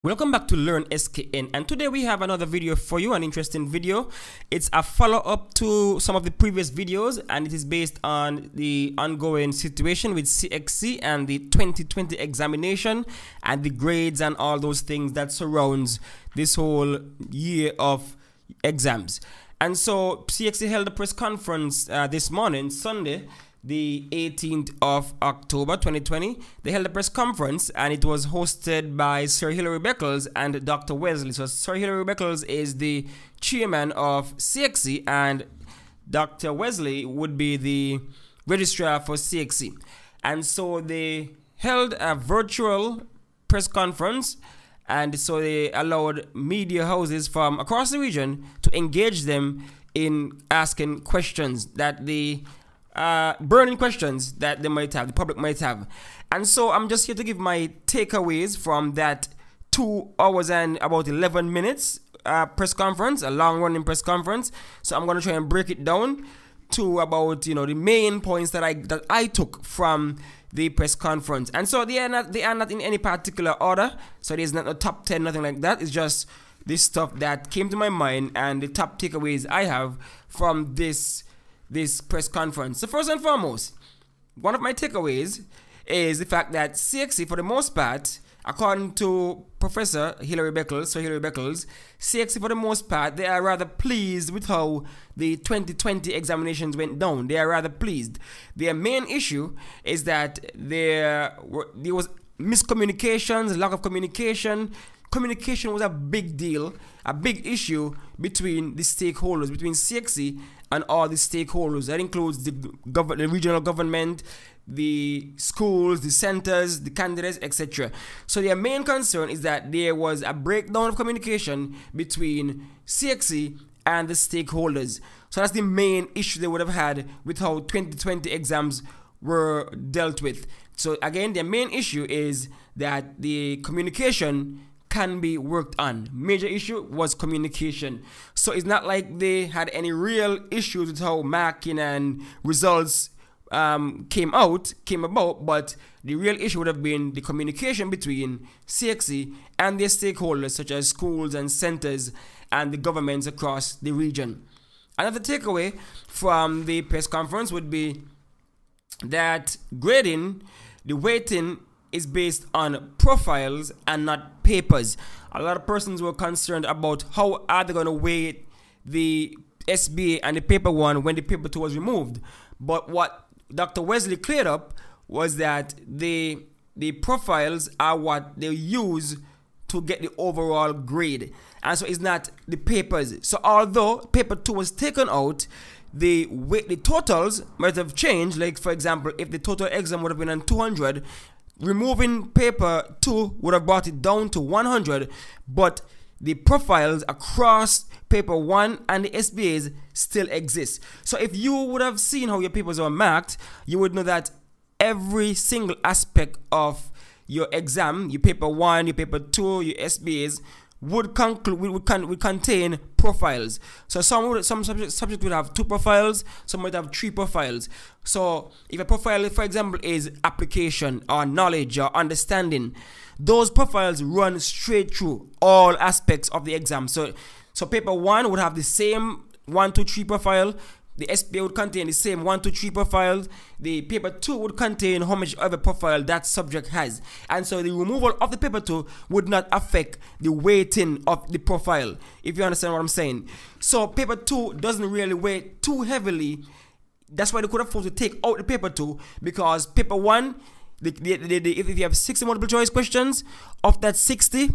Welcome back to Learn SKN, and today we have another video for you, an interesting video. It's a follow-up to some of the previous videos, and it is based on the ongoing situation with CXC and the 2020 examination and the grades and all those things that surrounds this whole year of exams. And so CXC held a press conference this morning, Sunday, the 18th of October 2020. They held a press conference and it was hosted by Sir Hilary Beckles and Dr. Wesley. So Sir Hilary Beckles is the chairman of CXC and Dr. Wesley would be the registrar for CXC. And so they held a virtual press conference, and so they allowed media houses from across the region to engage them in asking questions that the burning questions that they might have, the public might have. And so I'm just here to give my takeaways from that 2 hours and about 11 minutes press conference, a long running press conference. So I'm going to try and break it down to about, the main points that I took from the press conference. And so they are not in any particular order. So there's not a top 10, nothing like that. It's just this stuff that came to my mind and the top takeaways I have from this press conference. So first and foremost, one of my takeaways is the fact that CXC, for the most part, according to Professor Hilary Beckles, Sir Hilary Beckles, CXC, for the most part, they are rather pleased with how the 2020 examinations went down. They are rather pleased. Their main issue is that there was miscommunications, lack of communication. Communication was a big deal, a big issue between the stakeholders, between CXC and all the stakeholders. That includes the regional government, the schools, the centers, the candidates, etc. So their main concern is that there was a breakdown of communication between CXC and the stakeholders. So that's the main issue they would have had with how 2020 exams were dealt with. So again, their main issue is that the communication can be worked on. Major issue was communication. So it's not like they had any real issues with how marking and results came about, but the real issue would have been the communication between CXC and their stakeholders, such as schools and centers and the governments across the region. Another takeaway from the press conference would be that grading, the weighting, is based on profiles and not papers. A lot of persons were concerned about how are they going to weight the SBA and the paper one when the paper two was removed. But what Dr. Wesley cleared up was that the profiles are what they use to get the overall grade. And so it's not the papers. So although paper two was taken out, the totals might have changed. Like for example, if the total exam would have been on 200, removing paper 2 would have brought it down to 100, but the profiles across paper 1 and the SBAs still exist. So if you would have seen how your papers are marked, you would know that every single aspect of your exam, your paper 1, your paper 2, your SBAs, would contain profiles. So some subject would have 2 profiles, some might have 3 profiles. So if a profile, for example, is application or knowledge or understanding, those profiles run straight through all aspects of the exam. So paper 1 would have the same 1, 2, 3 profile. The SBA would contain the same 1, 2, 3 profiles. The paper 2 would contain how much other profile that subject has. And so the removal of the paper 2 would not affect the weighting of the profile, if you understand what I'm saying. So paper 2 doesn't really weigh too heavily. That's why they could afford to take out the paper 2, because paper 1, if you have 60 multiple choice questions, of that 60,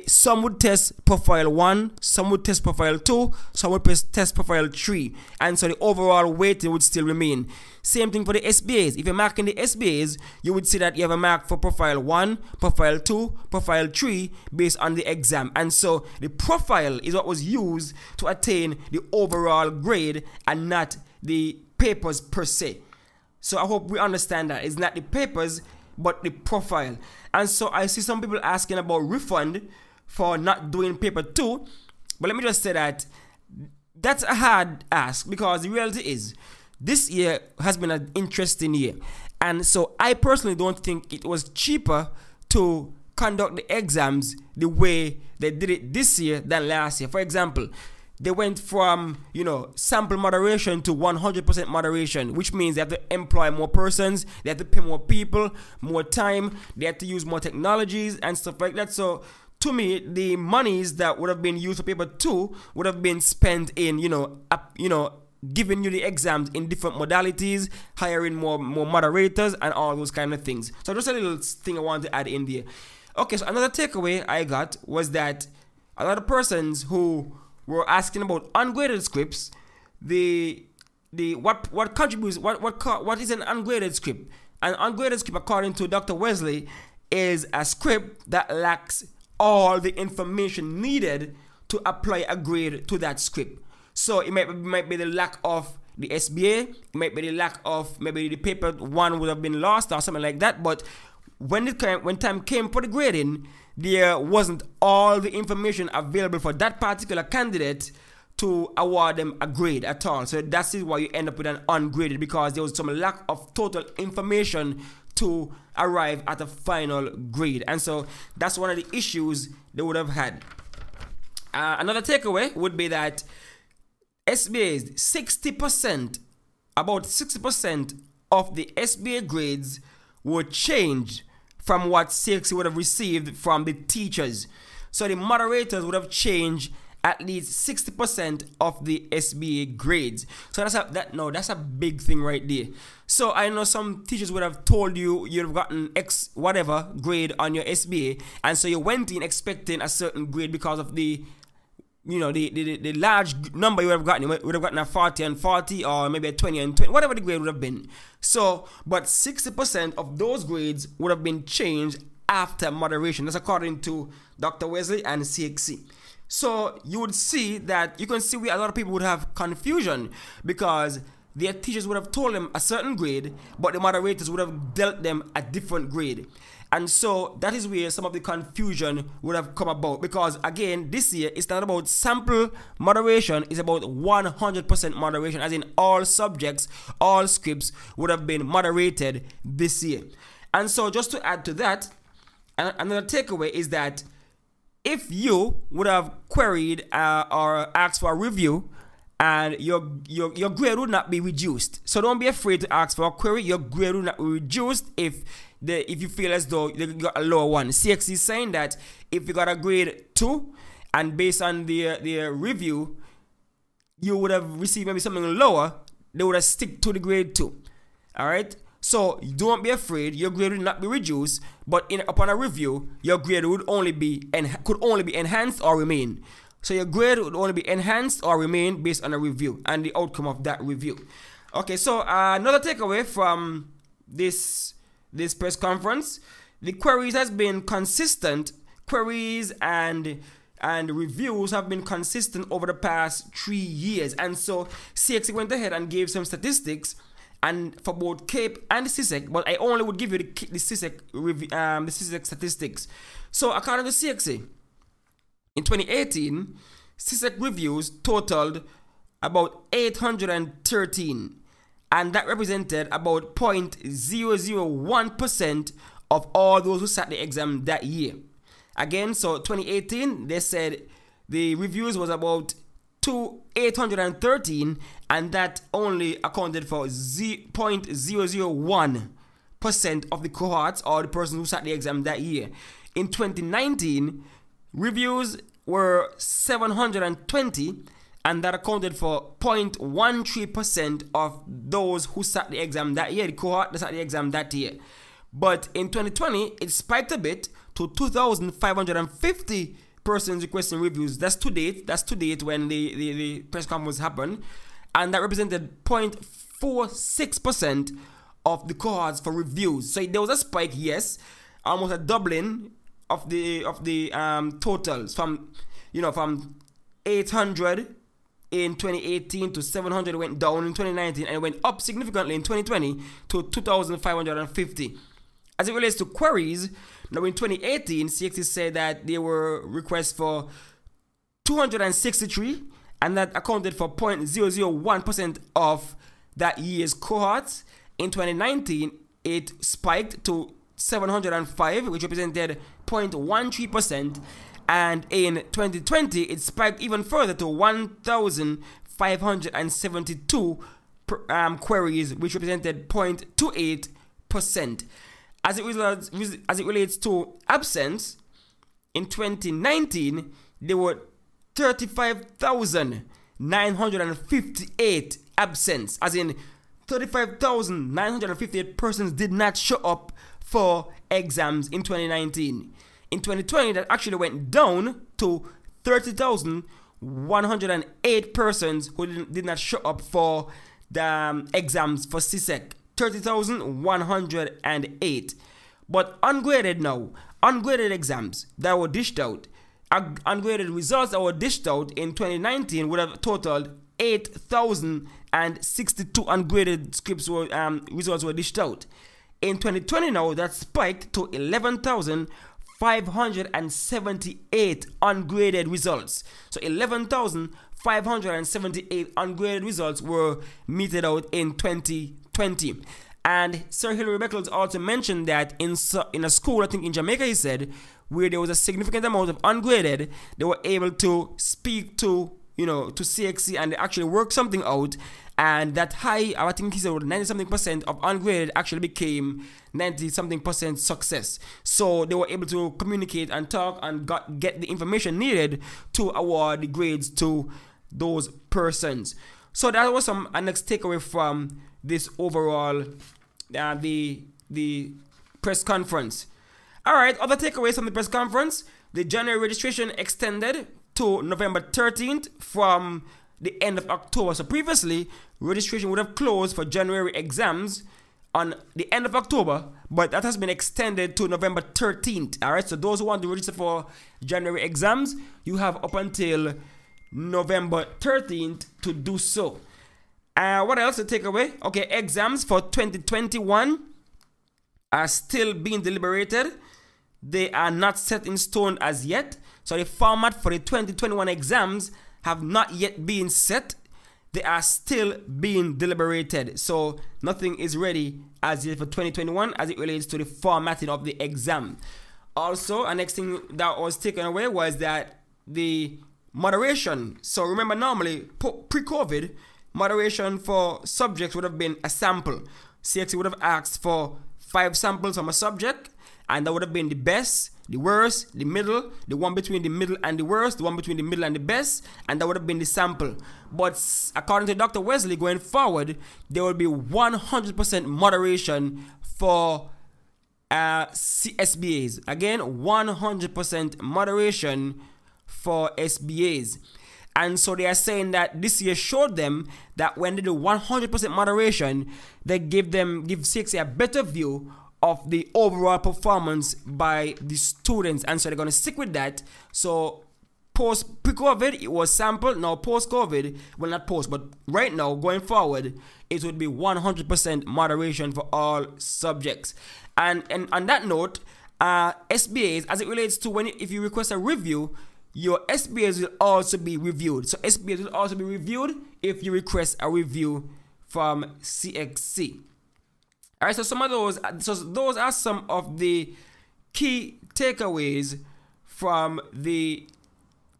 some would test profile 1, some would test profile 2, some would test profile 3, and so the overall weighting would still remain. Same thing for the SBAs. If you're marking the SBAs, you would see that you have a mark for profile 1, profile 2, profile 3 based on the exam. And so the profile is what was used to attain the overall grade and not the papers per se. So I hope we understand that. It's not the papers, but the profile. And so I see some people asking about refund for not doing paper 2. But let me just say that that's a hard ask, because the reality is this year has been an interesting year. And so I personally don't think it was cheaper to conduct the exams the way they did it this year than last year. For example, they went from, you know, sample moderation to 100% moderation, which means they have to employ more persons, they have to pay more people, more time, they have to use more technologies and stuff like that. So to me, the monies that would have been used for paper 2 would have been spent in, giving you the exams in different modalities, hiring more moderators and all those kind of things. So just a little thing I want to add in there. Okay, so another takeaway I got was that a lot of persons who were asking about ungraded scripts, what contributes, what is an ungraded script? An ungraded script, according to Dr. Wesley, is a script that lacks all the information needed to apply a grade to that script. So it might be the lack of the SBA, it might be the lack of maybe the paper 1 would have been lost or something like that. But when time came for the grading, there wasn't all the information available for that particular candidate to award them a grade at all. So that's why you end up with an ungraded, because there was some lack of total information to arrive at a final grade. And so that's one of the issues they would have had. Another takeaway would be that SBA's 60%, about 60% of the SBA grades were changed from what CXC would have received from the teachers. So the moderators would have changed at least 60% of the SBA grades. So that's a big thing right there. So I know some teachers would have told you you'd have gotten X whatever grade on your SBA, and so you went in expecting a certain grade because of the the large number you would have gotten. You would have gotten a 40 and 40, or maybe a 20 and 20, whatever the grade would have been. So, but 60% of those grades would have been changed after moderation. That's according to Dr. Wesley and CXC. So you would see that, you can see where a lot of people would have confusion, because their teachers would have told them a certain grade, but the moderators would have dealt them a different grade. And so that is where some of the confusion would have come about, because again, this year it's not about sample moderation, it's about 100% moderation, as in all subjects, all scripts would have been moderated this year. And so just to add to that, another takeaway is that if you would have queried or asked for a review, and your grade would not be reduced. So don't be afraid to ask for a query. Your grade would not be reduced if you feel as though you got a lower one. CXC is saying that if you got a grade 2 and based on the review you would have received maybe something lower, they would have stick to the grade 2. Alright? So don't be afraid, your grade will not be reduced, but upon a review, your grade would could only be enhanced or remain. So your grade would only be enhanced or remain based on a review and the outcome of that review. Okay, so another takeaway from this press conference, the queries has been consistent. Queries and reviews have been consistent over the past 3 years. And so CXC went ahead and gave some statistics, and for both CAPE and the CSEC, but I only would give you the CSEC statistics. So according to CXC, in 2018, CSEC reviews totaled about 813, and that represented about 0.001% of all those who sat the exam that year. Again, so 2018, they said the reviews was about 813, and that only accounted for 0.001% of the cohorts or the persons who sat the exam that year. In 2019, reviews were 720, and that accounted for 0.13% of those who sat the exam that year, the cohort that sat the exam that year. But in 2020, it spiked a bit to 2,550 persons requesting reviews. That's to date when the press conference happened, and that represented 0.46% of the cohorts for reviews. So there was a spike, yes, almost a doubling of the totals from 800 in 2018 to 700. It went down in 2019, and it went up significantly in 2020 to 2,550. As it relates to queries, now in 2018, CXC said that there were requests for 263, and that accounted for 0.001% of that year's cohorts. In 2019, it spiked to 705, which represented 0.13%, and in 2020 it spiked even further to 1,572 queries, which represented 0.28%. As it relates to absence, in 2019 there were 35,958 absence, as in 35,958 persons did not show up for exams in 2019. In 2020, that actually went down to 30,108 persons who did not show up for the exams for CSEC. 30,108. But ungraded exams that were dished out, ungraded results that were dished out in 2019 would have totaled 8,062 ungraded results were dished out. In 2020 now, that spiked to 11,578 ungraded results. So 11,578 ungraded results were meted out in 2020. And Sir Hilary Beckles also mentioned that in a school, I think in Jamaica, he said, where there was a significant amount of ungraded, they were able to speak to CXC and they actually work something out, and that high, I think he said 90-something% of ungraded actually became 90-something% success. So they were able to communicate and talk and get the information needed to award the grades to those persons. So that was a next takeaway from this overall the press conference. All right, other takeaways from the press conference: the January registration extended to November 13th from the end of October. So previously, registration would have closed for January exams on the end of October, but that has been extended to November 13th. All right, so those who want to register for January exams, you have up until November 13th to do so. What else to take away? Okay, exams for 2021 are still being deliberated. They are not set in stone as yet. So the format for the 2021 exams have not yet been set. They are still being deliberated. So nothing is ready as yet for 2021 as it relates to the formatting of the exam. Also, a next thing that was taken away was that the moderation. So remember, normally pre-COVID, moderation for subjects would have been a sample. CXC would have asked for 5 samples from a subject, and that would have been the best, the worst, the middle, the one between the middle and the worst, the one between the middle and the best, and that would have been the sample. But according to Dr. Wesley, going forward, there will be 100% moderation for SBAs. Again, 100% moderation for SBAs. And so they are saying that this year showed them that when they do 100% moderation, they give CXC a better view of the overall performance by the students, and so they're going to stick with that. So pre-COVID, it was sample. Now post-COVID, well, not post, but right now going forward, it would be 100% moderation for all subjects. And on that note, SBAs, as it relates to if you request a review, your SBAs will also be reviewed. So SBAs will also be reviewed if you request a review from CXC. All right, so those are some of the key takeaways from the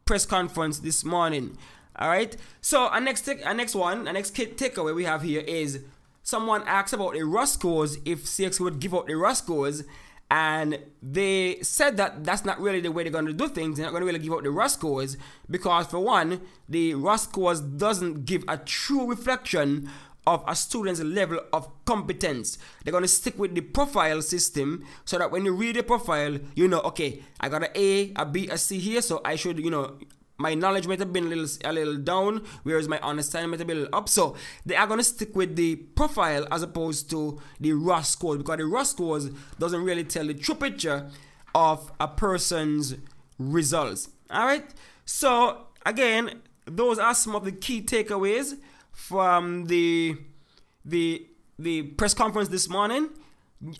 press conference this morning. All right, so our next takeaway we have here is someone asked about the RUSS scores, if CXC would give out the RUSS scores, and they said that that's not really the way they're going to do things. They're not going to really give out the RUSS scores because, for one, the RUSS scores doesn't give a true reflection of a student's level of competence. They're going to stick with the profile system so that when you read the profile, you know, okay, I got an A, a B, a C here, so I should, my knowledge might have been a little down, whereas my understanding might have been a little up. So they are going to stick with the profile as opposed to the RUSS scores, because the RUSS scores doesn't really tell the true picture of a person's results. All right. So again, those are some of the key takeaways from the press conference this morning.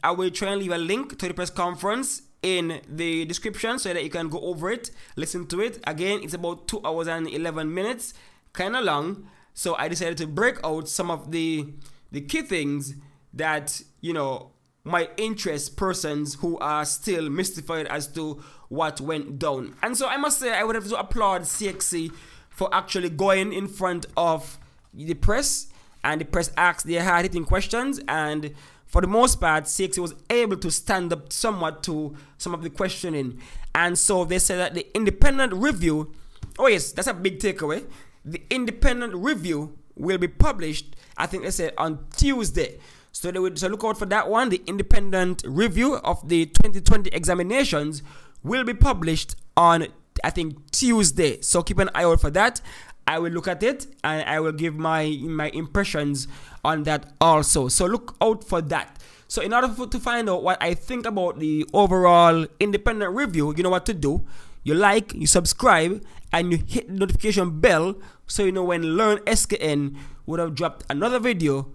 I will try and leave a link to the press conference in the description so that you can go over it, listen to it. Again, it's about 2 hours and 11 minutes, kind of long. So I decided to break out some of the key things that might interest persons who are still mystified as to what went down. And so I must say I would have to applaud CXC for actually going in front of the press, and the press asked their hard-hitting questions, and for the most part CXC was able to stand up somewhat to some of the questioning. And so they said that the independent review, oh yes, that's a big takeaway, the independent review will be published, I think they said, on Tuesday. So they would look out for that one. The independent review of the 2020 examinations will be published on, I think, Tuesday. So keep an eye out for that. I will look at it and I will give my impressions on that also. So look out for that. So in order to find out what I think about the overall independent review, you know what to do. You like, you subscribe, and you hit the notification bell so you know when Learn SKN would have dropped another video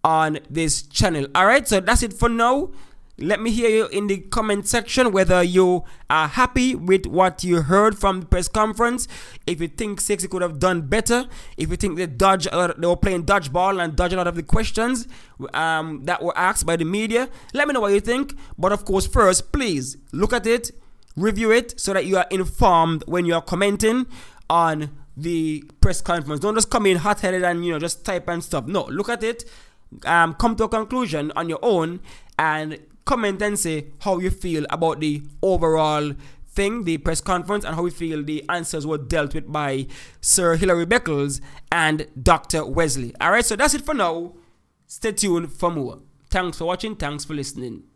on this channel. Alright, so that's it for now. Let me hear you in the comment section whether you are happy with what you heard from the press conference. If you think CXC could have done better, if you think they were playing dodgeball and dodging out of the questions that were asked by the media, let me know what you think. But of course, first, please look at it, review it, so that you are informed when you are commenting on the press conference. Don't just come in hot-headed and just type and stuff. No, look at it, come to a conclusion on your own, and comment and say how you feel about the overall thing, the press conference, and how you feel the answers were dealt with by Sir Hilary Beckles and Dr. Wesley. Alright, so that's it for now. Stay tuned for more. Thanks for watching. Thanks for listening.